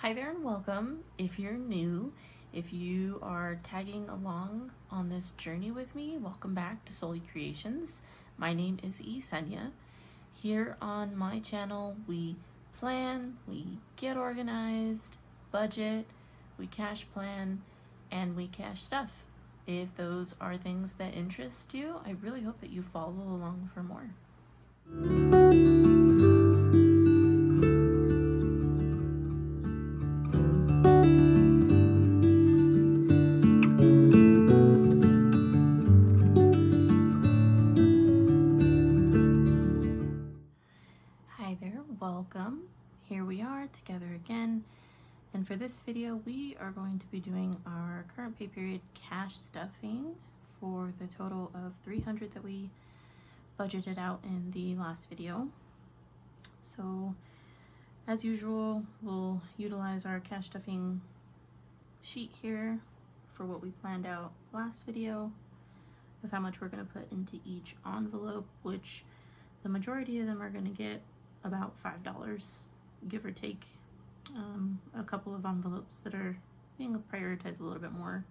Hi there and welcome. If you're new, if you are tagging along on this journey with me, welcome back to Solely Creations. My name is Isenia. Here on my channel, we plan, we get organized, budget, we cash plan, and we cash stuff. If those are things that interest you, I really hope that you follow along for more. Hi there, welcome. Here we are together again, and for this video we are going to be doing our current pay period cash stuffing for the total of $300 that we budgeted out in the last video. So as usual, we'll utilize our cash stuffing sheet here for what we planned out last video of how much we're going to put into each envelope, which the majority of them are going to get about $5, give or take. A couple of envelopes that are being prioritized a little bit more.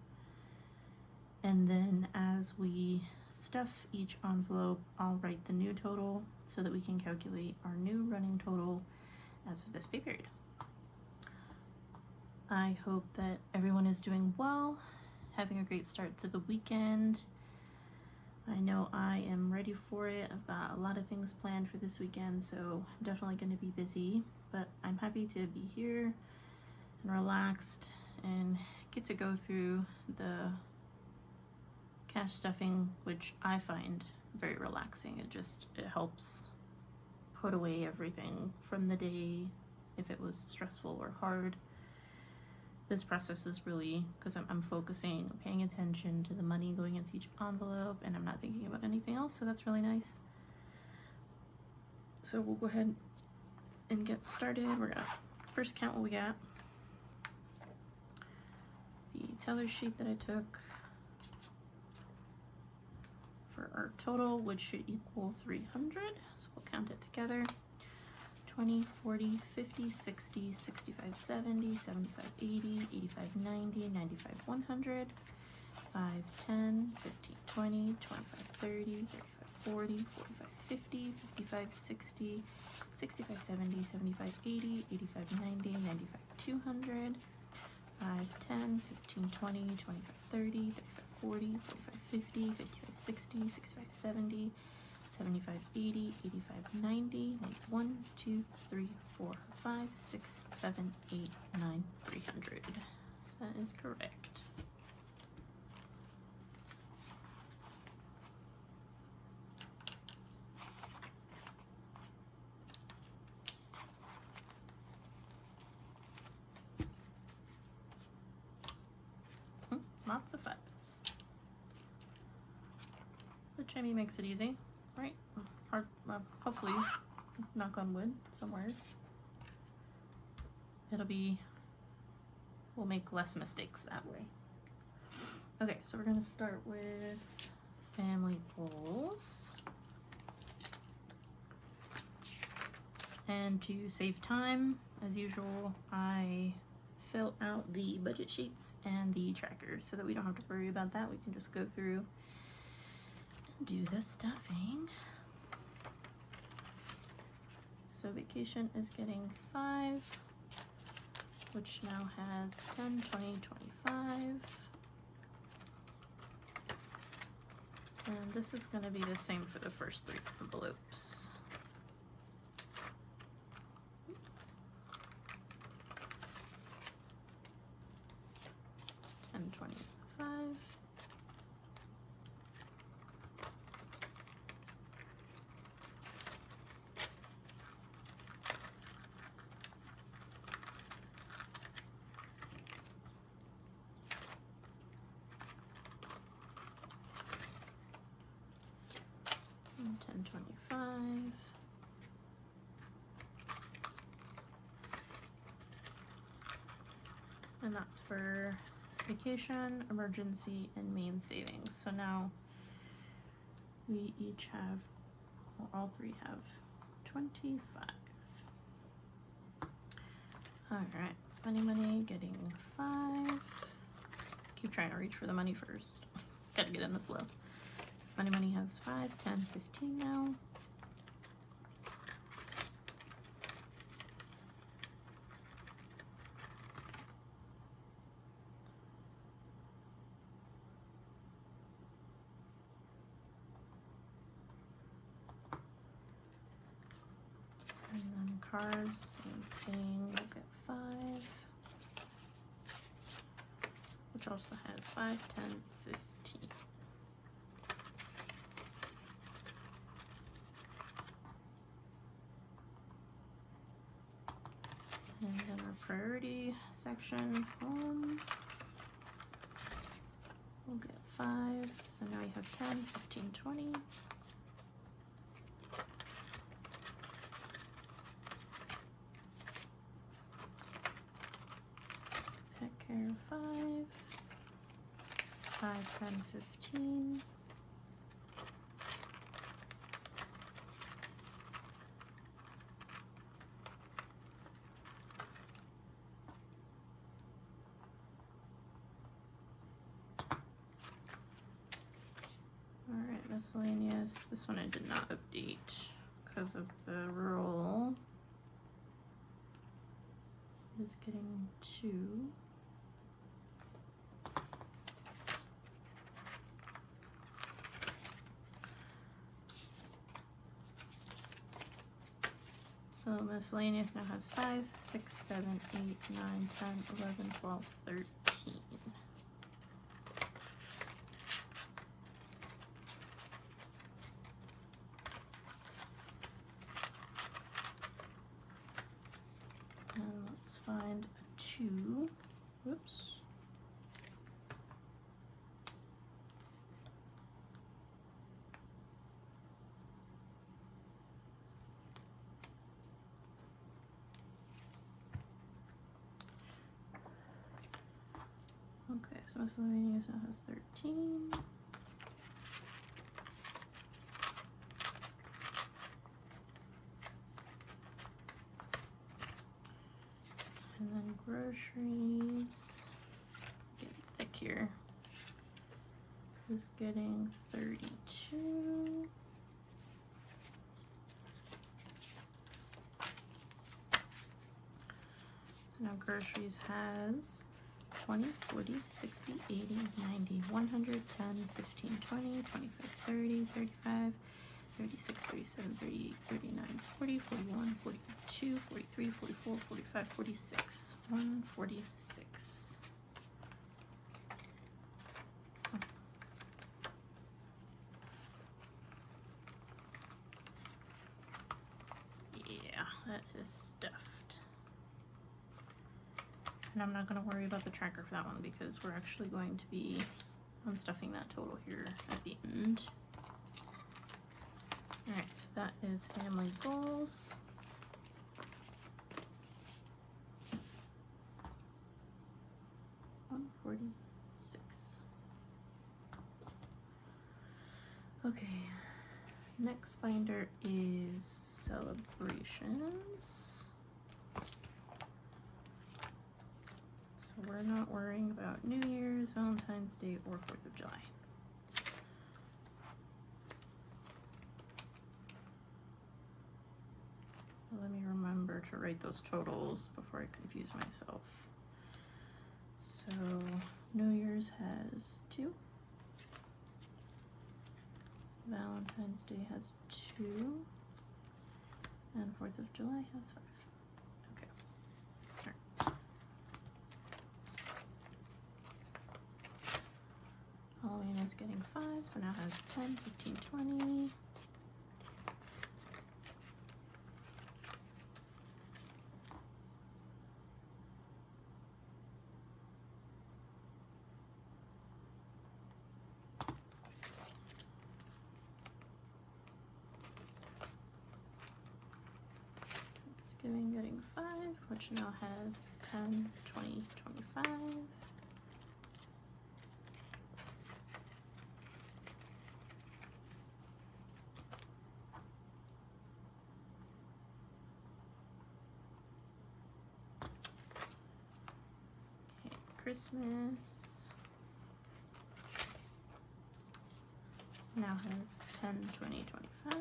And then as we stuff each envelope, I'll write the new total so that we can calculate our new running total as of this pay period. I hope that everyone is doing well, having a great start to the weekend. I know I am ready for it. I've got a lot of things planned for this weekend, so I'm definitely going to be busy, but I'm happy to be here and relaxed and get to go through the cash stuffing, which I find very relaxing. It helps put away everything from the day if it was stressful or hard. This process is really because I'm focusing, paying attention to the money going into each envelope, and I'm not thinking about anything else, so that's really nice. So we'll go ahead and get started. We're gonna first count what we got. The teller sheet that I took for our total, which should equal 300. So we'll count it together. 20, 40, 50, 60, 65, 70, 75, 80, 85, 90, 95, 100, 5, 10, 15, 20, 25, 30, 35, 40, 45, 50, 55, 60, 65, 70, 75, 80, 85, 90, 95, 200, 5, 10, 15, 20, 25, 30, 35, 40, 45, 50, 55, 60, 65, 70, 75, 80, 85, 90, 91, 2, 3, 4, 5, 6, 7, 8, 9, 300. So that is correct. Lots of fives. Which I mean makes it easy. Right? Hard, hopefully, knock on wood, somewhere. We'll make less mistakes that way. Okay, so we're gonna start with family goals. And to save time, as usual, I fill out the budget sheets and the trackers so that we don't have to worry about that. We can just go through do the stuffing. So vacation is getting 5, which now has 10, 20, 25. And this is going to be the same for the first 3 envelopes. And that's for vacation, emergency, and main savings. So now we each have, well, all 3 have 25. All right, Money getting 5. Keep trying to reach for the money first. Gotta get in the flow. So Money has 5, 10, 15 now. And then Cars, same thing, we'll get 5. Which also has 5, 10, 15. And then our priority section, home, we'll get 5. So now we have 10, 15, 20. Pet care 5. 5, 10, 15. All right, miscellaneous. This one I did not update because of the roll. Is getting 2. So miscellaneous now has 5, 6, 7, 8, 9, 10, 11, 12, 13. And let's find a 2. Whoops. Okay, so miscellaneous now has 13. And then groceries, getting thick here, is getting 32. So now groceries has 20, 40, 60, 80, 90, 100, 10, 15, 20, 25, 30, 35, 36, 37, 38, 39, 40, 41, 42, 43, 44, 45, 46. 146. Oh. Yeah, that is stuffed. And I'm not going to worry about the tracker for that one because we're actually going to be unstuffing that total here at the end. Alright, so that is family goals. $146. Okay, next binder is celebrations. So we're not worrying about New Year's, Valentine's Day, or 4th of July. Let me remember to write those totals before I confuse myself. So New Year's has 2. Valentine's Day has 2. And 4th of July has 5. Okay. All right. Halloween is getting 5, so now has 10, 15, 20. Thanksgiving getting 5, which now has 10, 20, 25. Christmas. Now has 10, 20, 25.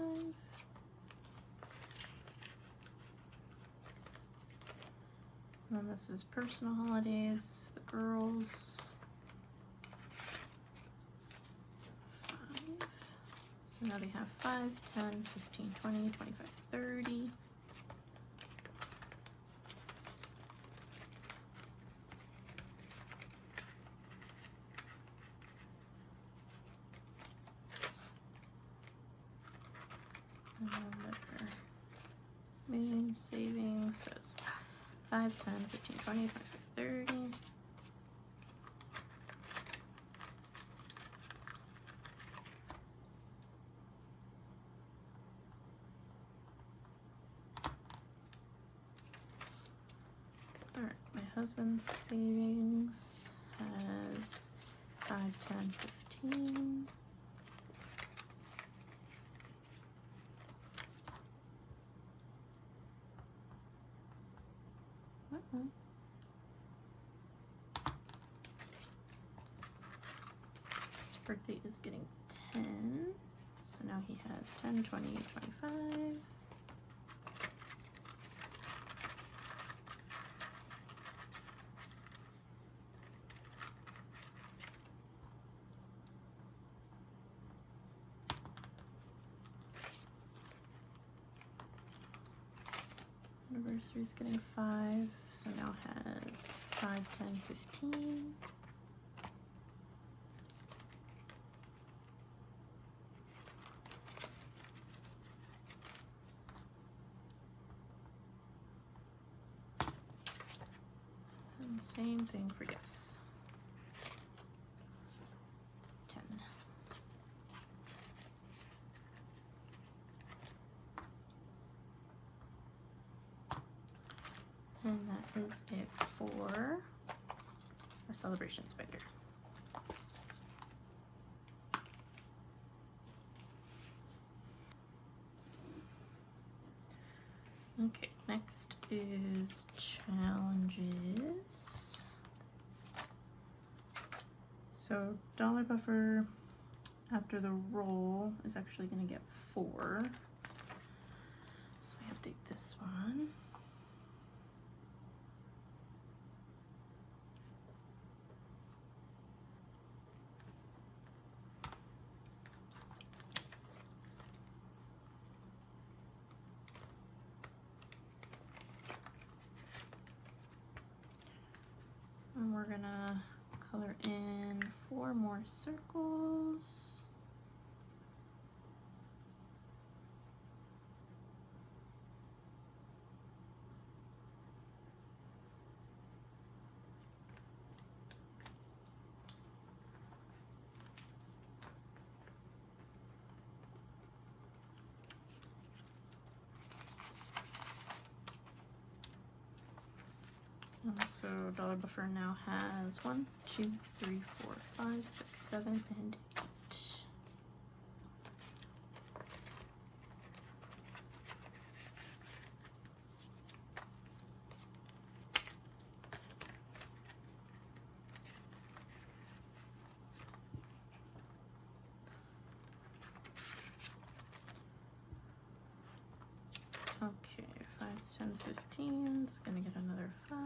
And then this is personal holidays, the girls. 5. So now they have 5, 10, 15, 20, 25, 30. Amazing savings says 5, 10, 15, 20, 25, 30. All right, my husband's savings has 5, 10, 15. His birthday is getting 10, so now he has 10, 20, 25. Anniversary's getting 5, so now has 5, 10, 15. And same thing for gifts. 10. And that is it for our celebration spider. Okay, next is challenges. So dollar buffer after the roll is actually going to get 4. So we update this one. And we're gonna color in 4 more circles. So dollar buffer now has 1, 2, 3, 4, 5, 6, 7, and 8. Okay, 5s, 10s, 15s, gonna get another 5.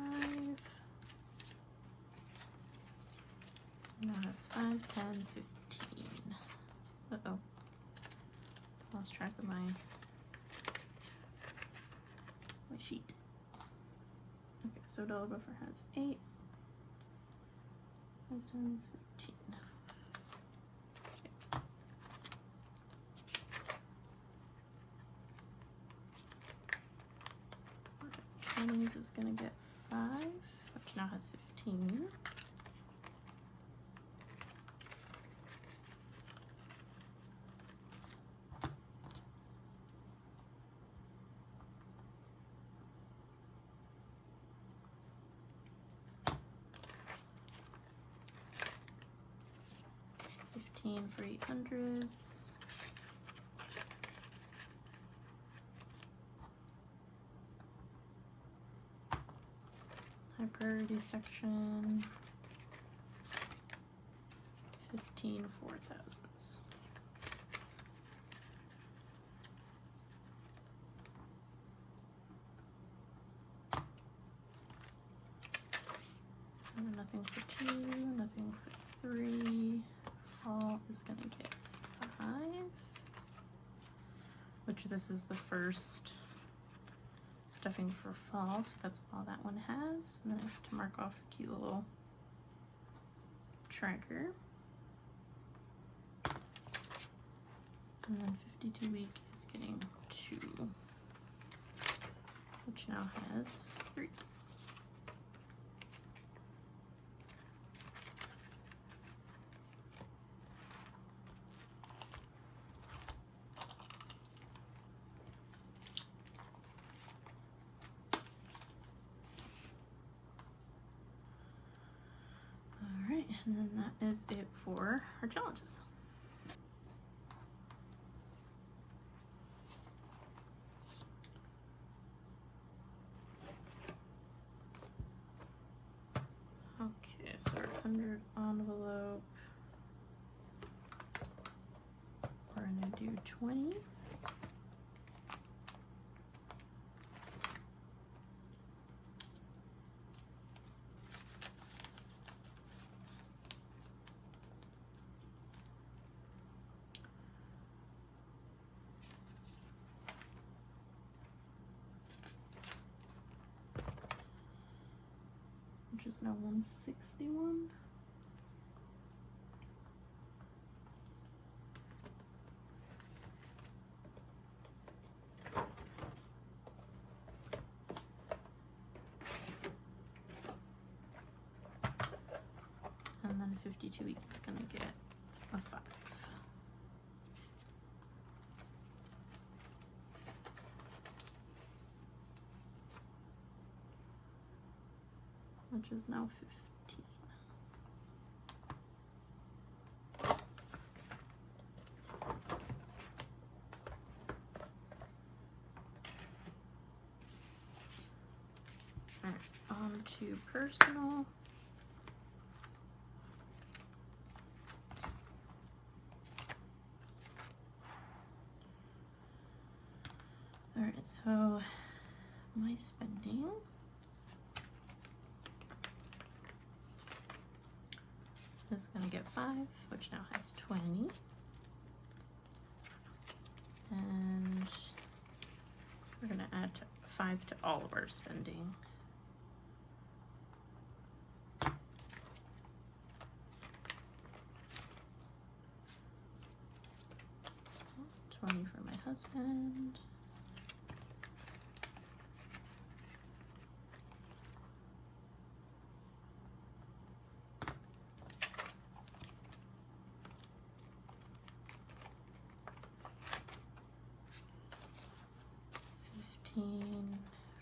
Now it's 5, 10, 15. Uh-oh. Lost track of my sheet. Okay, so dollar buffer has 8. 5, 10, 15. Chinese is gonna get 5, which now has 15. For 800s. High priority section. 15 4,000s. And nothing for 2, nothing for 3. Fall is gonna get 5, which this is the first stuffing for fall, so that's all that one has. And then I have to mark off a cute little tracker. And then 52 week is getting 2, which now has 3. Alright, and then that is it for our challenges. Okay, so our 100 envelope, we're gonna do 20. Which is now 161. And then 52 weeks is gonna get a 5. Which is now 15. All right, on to personal. All right, so my spending is going to get 5, which now has 20. And we're going to add 5 to all of our spending. $20 for my husband.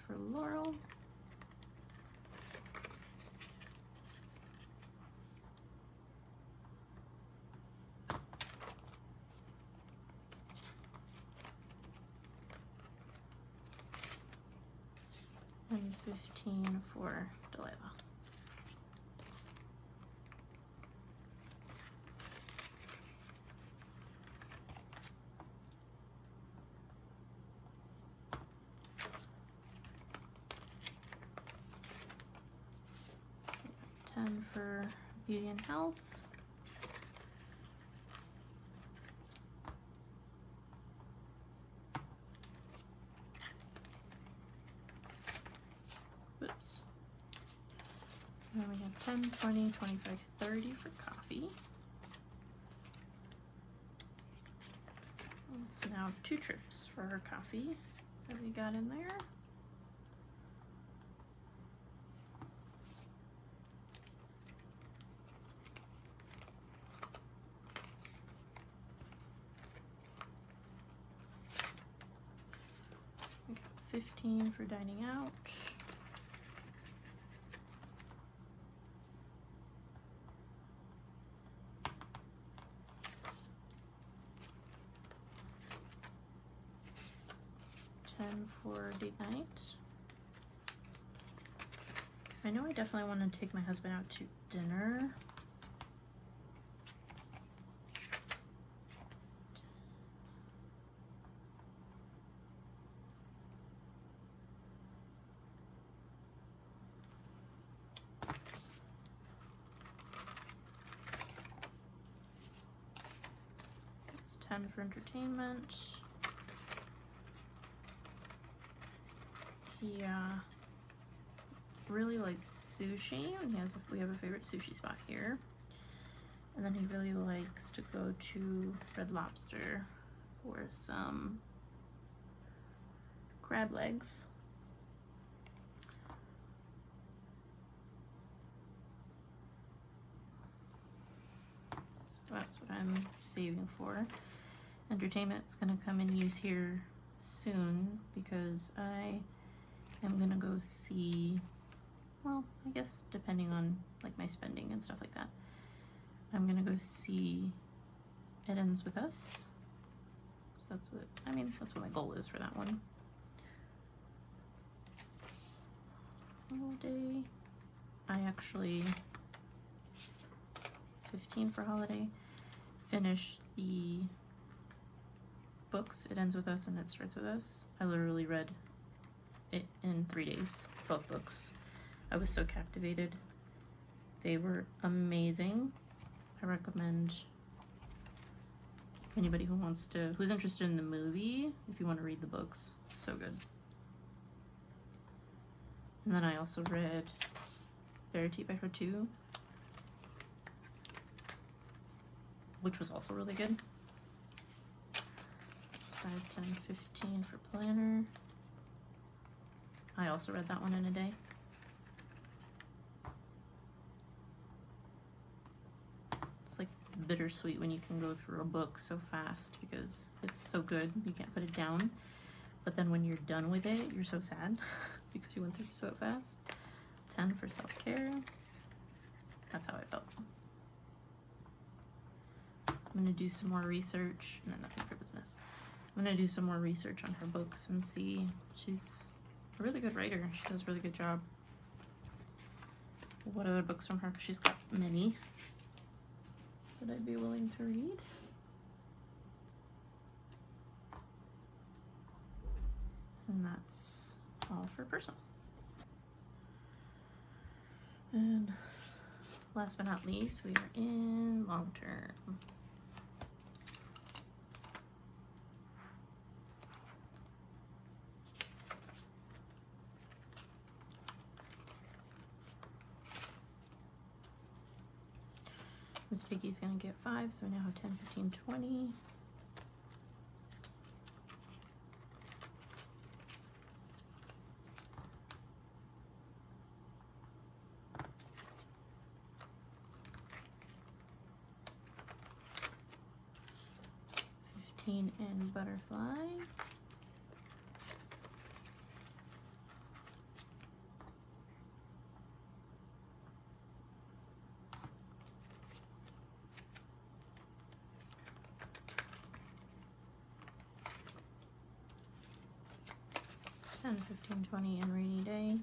For Laurel. And 15 for Delilah. For beauty and health. Oops. And then we have 10, 20, 25, 30 for coffee. It's now 2 trips for her coffee that we got in there. We got 15 for dining out. For date night. I know I definitely want to take my husband out to dinner. 10 for entertainment. He really likes sushi, and we have a favorite sushi spot here. And then he really likes to go to Red Lobster for some crab legs. So that's what I'm saving for. Entertainment's gonna come in use here soon because I am gonna go see, well, I guess depending on like my spending and stuff like that, I'm gonna go see It Ends With Us. So that's what, I mean, that's what my goal is for that one. Holiday, I actually, 15 for holiday, finished the books, It Ends With Us and It Starts With Us. I literally read it in 3 days, both books. I was so captivated. They were amazing. I recommend anybody who's interested in the movie, if you want to read the books, so good. And then I also read Verity by Her 2, which was also really good. 5, 10, 15 for planner. I also read that one in a day. It's like bittersweet when you can go through a book so fast because it's so good, you can't put it down. But then when you're done with it, you're so sad because you went through so fast. 10 for self-care. That's how I felt. I'm gonna do some more research. No, nothing for business. I'm gonna do some more research on her books and see. She's a really good writer. She does a really good job. What other books from her? Because she's got many that I'd be willing to read. And that's all for personal. And last but not least, we are in long term. Miss Piggy's gonna get 5, so we now have 10, 15, 20. And butterfly. $10, $15, $20 and rainy day.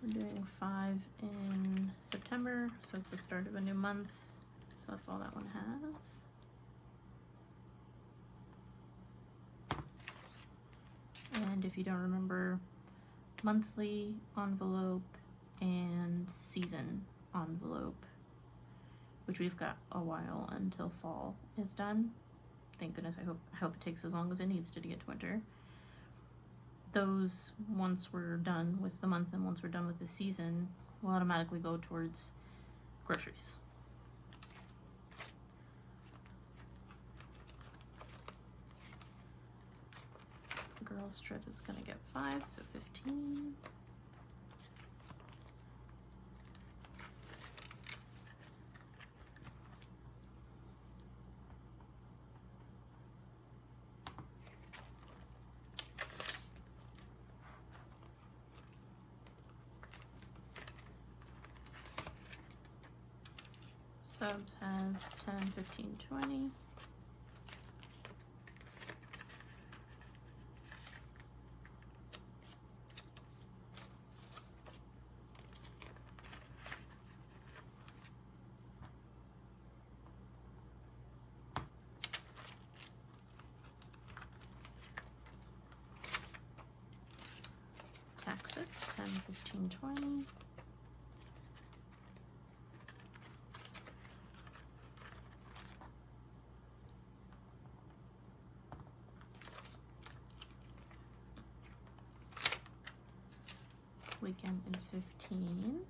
We're doing 5 in September, so it's the start of a new month. So that's all that one has. And if you don't remember, monthly envelope and season envelope, which we've got a while until fall is done. Thank goodness. I hope it takes as long as it needs to get to winter. Those, once we're done with the month and once we're done with the season, will automatically go towards groceries. The girls' trip is gonna get 5, so 15. Subs has 10, 15, 20. 1520. Weekend is 15.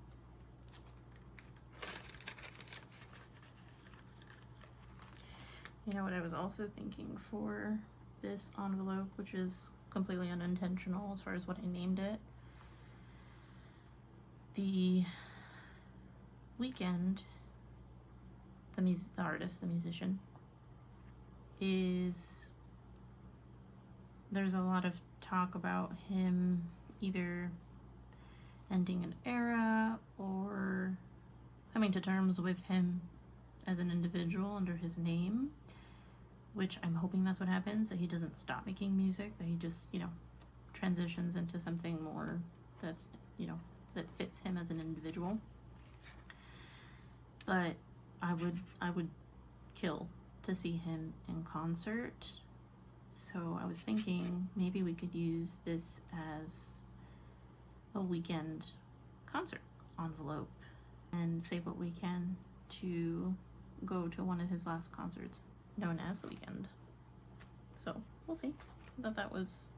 You know what I was also thinking for this envelope, which is completely unintentional as far as what I named it. The Weekend, the artist, the musician, there's a lot of talk about him either ending an era or coming to terms with him as an individual under his name, which I'm hoping that's what happens, that he doesn't stop making music, that he just, you know, transitions into something more that's, you know, that fits him as an individual. But I would kill to see him in concert. So I was thinking maybe we could use this as a Weekend concert envelope and save what we can to go to one of his last concerts known as The Weekend. So we'll see. I thought that was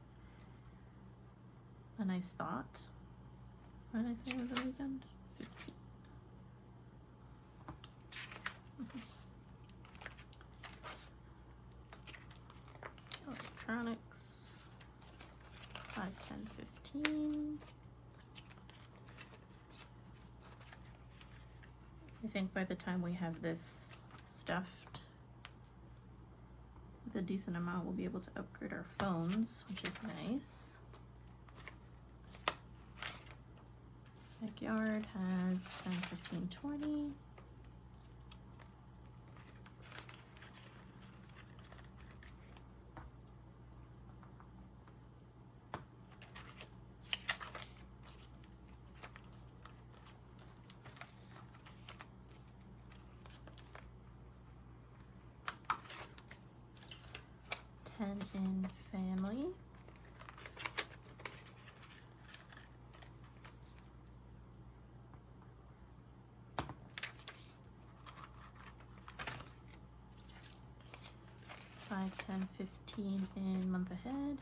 a nice thought. What did I say was The Weekend? 15. Electronics, 5, 10, 15. I think by the time we have this stuffed with a decent amount, we'll be able to upgrade our phones, which is nice. Backyard has 10, 15, 20. In family. Five, 10, 15 in month ahead.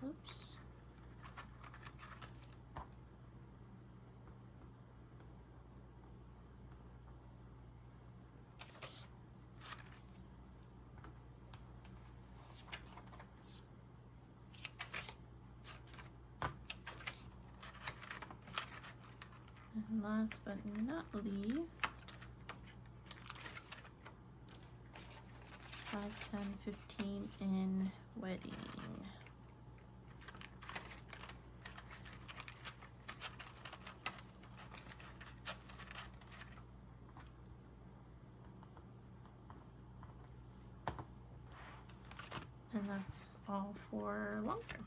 Oops. And last but not least, 5, 10, 15 in wedding. And that's all for long term.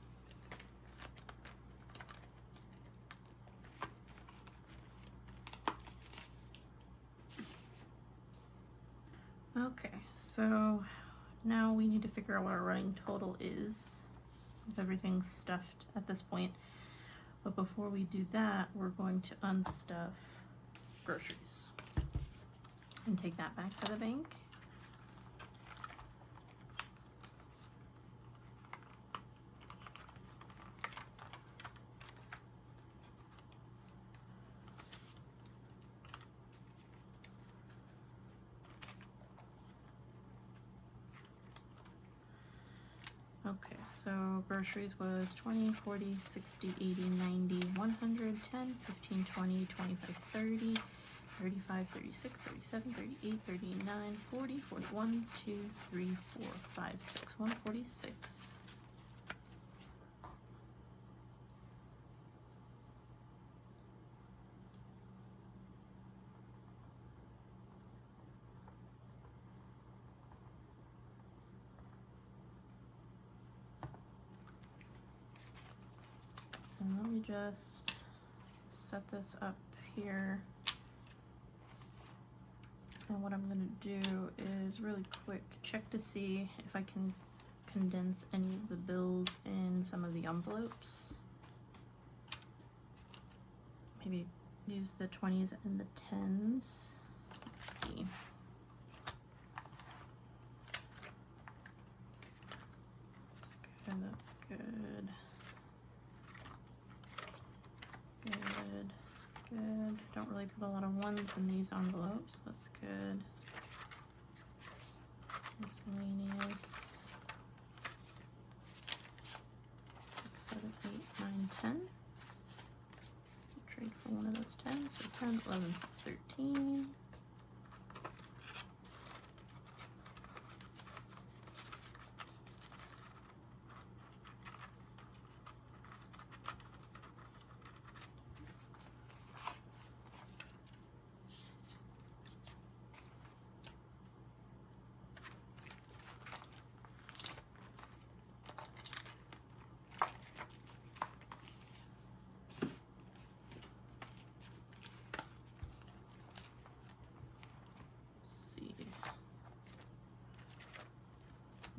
Okay, so now we need to figure out what our running total is with everything stuffed at this point. But before we do that, we're going to unstuff groceries and take that back to the bank. Okay, so groceries was 20, 40, 60, 80, 90, 100, 10, 15, 20, 25, 30, 35, 36, 37, 38, 39, 40, 41, 2, 3, 4, 5, 6, 146. And let me just set this up here And what I'm going to do is really quick check to see if I can condense any of the bills in some of the envelopes. Maybe use the 20s and the 10s. Let's see. That's good. Good. Good. Don't really put a lot of ones in these envelopes. That's good. Miscellaneous. 6, 7, 8, 9, 10. Trade for one of those 10s. So 10, 11, 13.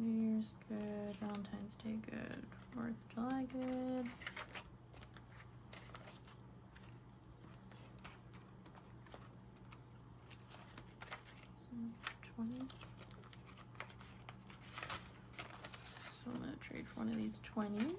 New Year's good, Valentine's Day good, 4th of July good. So 20. So I'm going to trade for one of these 20s.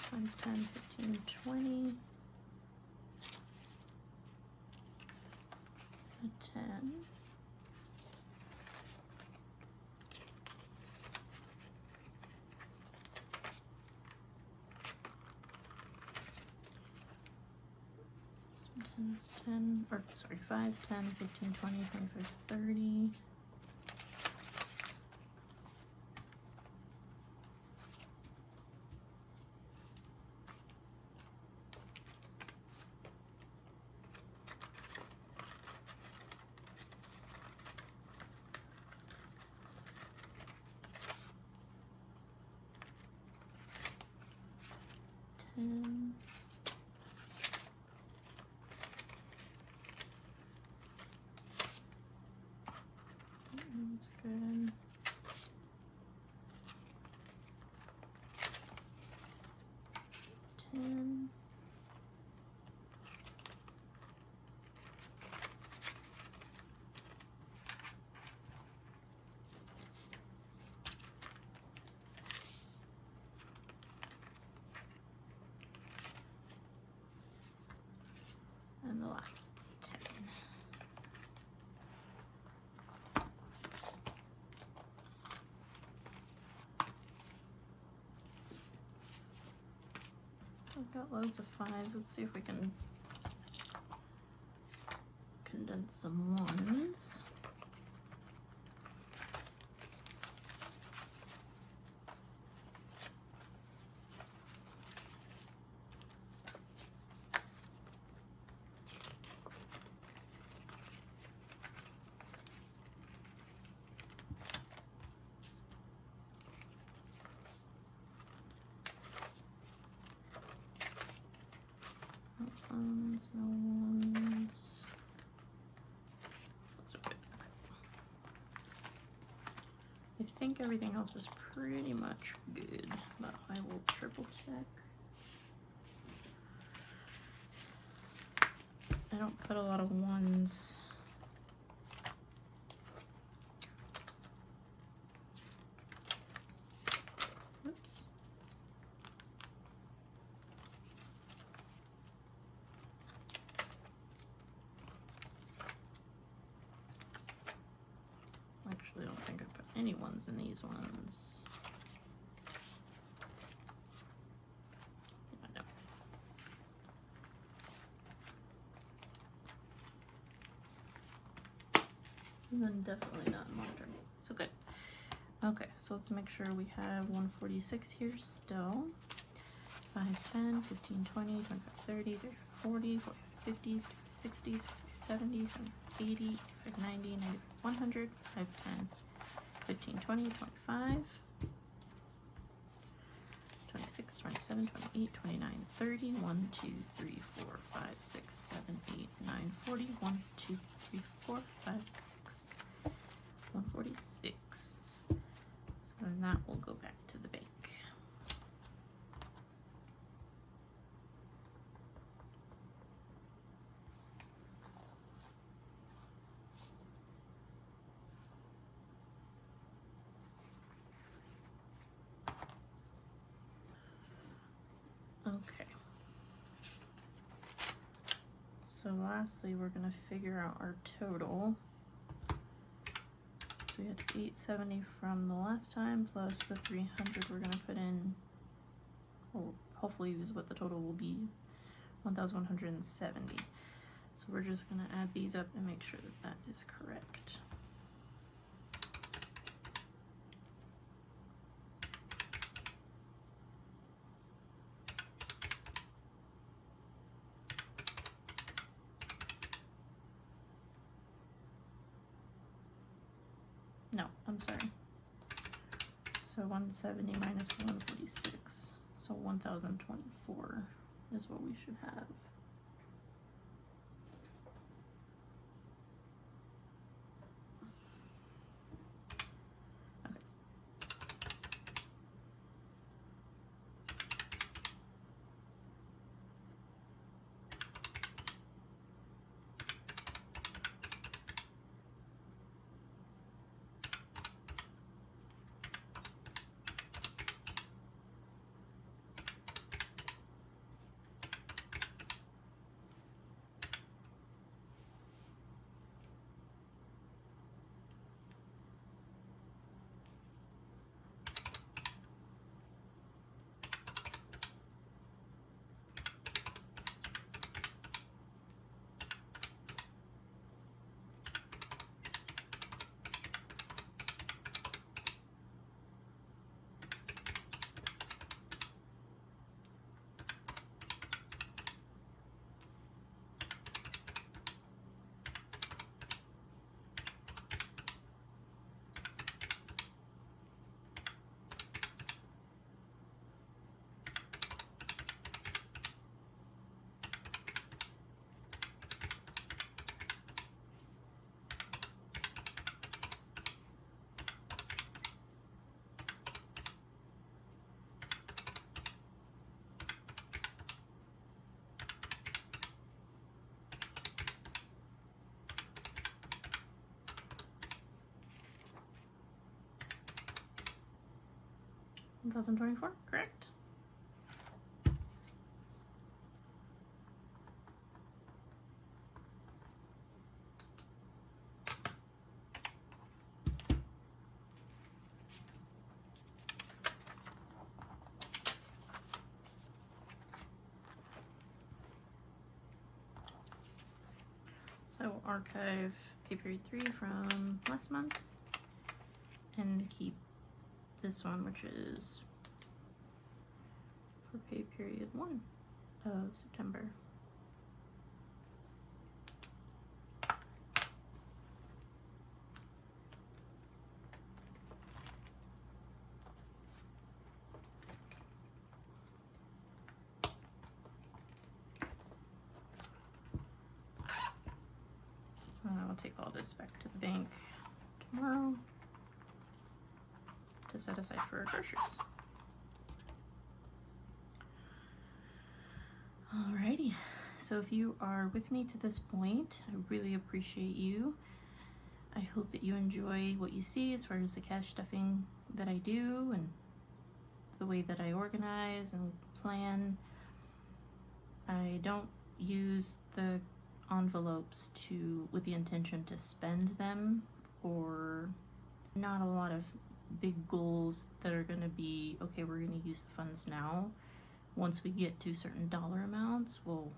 Times 10, 15, 20. A 10. Tens, 10, or sorry, 5, 10, 15, 20, 25, 30. That's good. 10. And the last 10. So I've got loads of 5s. Let's see if we can condense some 1s. No ones. Those are good. Okay. I think everything else is pretty much good, but I will triple check. I don't put a lot of ones. Actually, I don't think I put any ones in these ones. I know. And then definitely not Moterm. So good. Okay, so let's make sure we have 146 here still. 5, 10, 15, 20, 25, 30, 30, 40, 40, 50, 60, 70, 80, 90, 90, 100, 5, 10, 15, 20, 25, 26, 27, 28, 29, 30, 1, 2, 3, 4, 5, 6, 7, 8, 9, 40, 1, 2, 3, 4, 5, 6, 146. So then that will go back to the bank. Okay. So lastly, we're going to figure out our total. So we had 870 from the last time plus the 300 we're going to put in. Well, hopefully is what the total will be, 1,170. So we're just going to add these up and make sure that that is correct. No, I'm sorry. So 170 minus 146. So 1,024 is what we should have. Okay. $1,024, correct? So I will archive pay period 3 from last month and keep this one, which is for pay period 1 of September. I'll take all this back to the bank tomorrow to set aside for groceries. Alrighty, so if you are with me to this point, I really appreciate you. I hope that you enjoy what you see as far as the cash stuffing that I do and the way that I organize and plan. I don't use the envelopes with the intention to spend them, or not a lot of big goals that are going to be, okay, we're going to use the funds now. Once we get to certain dollar amounts, we'll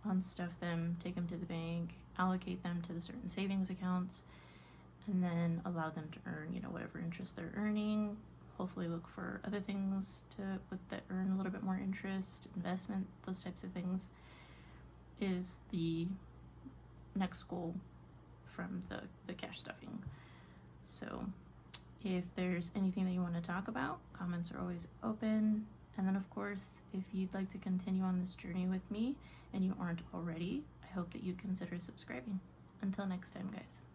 unstuff them, take them to the bank, allocate them to the certain savings accounts, and then allow them to earn, you know, whatever interest they're earning. Hopefully look for other things that earn a little bit more interest, investment, those types of things is the next goal from the cash stuffing. So if there's anything that you want to talk about, comments are always open. And then of course, if you'd like to continue on this journey with me and you aren't already, I hope that you consider subscribing. Until next time, guys.